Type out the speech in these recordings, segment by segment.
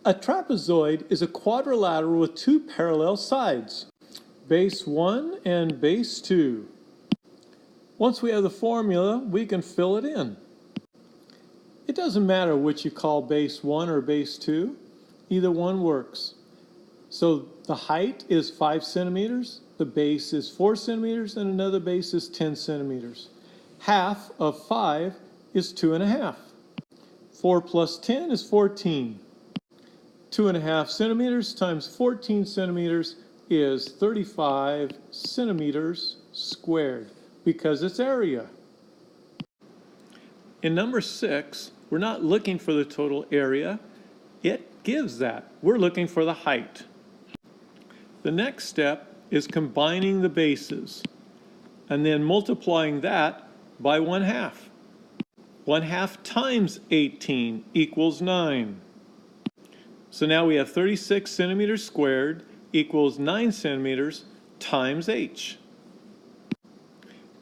A trapezoid is a quadrilateral with two parallel sides, base 1 and base 2. Once we have the formula, we can fill it in. It doesn't matter which you call base 1 or base 2, either one works. So the height is 5 centimeters, the base is 4 centimeters, and another base is 10 centimeters. Half of 5 is 2.5. 4 plus 10 is 14. 2.5 centimeters times 14 centimeters is 35 centimeters squared, because it's area. In number 6, we're not looking for the total area. It gives that. We're looking for the height. The next step is combining the bases and then multiplying that by 1/2. 1/2 times 18 equals 9. So now we have 36 centimeters squared equals 9 centimeters times h.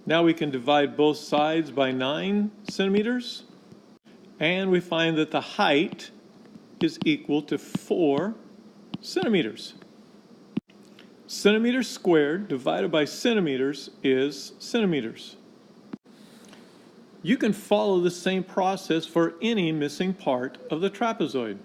Now we can divide both sides by 9 centimeters, and we find that the height is equal to 4 centimeters. Centimeters squared divided by centimeters is centimeters. You can follow the same process for any missing part of the trapezoid.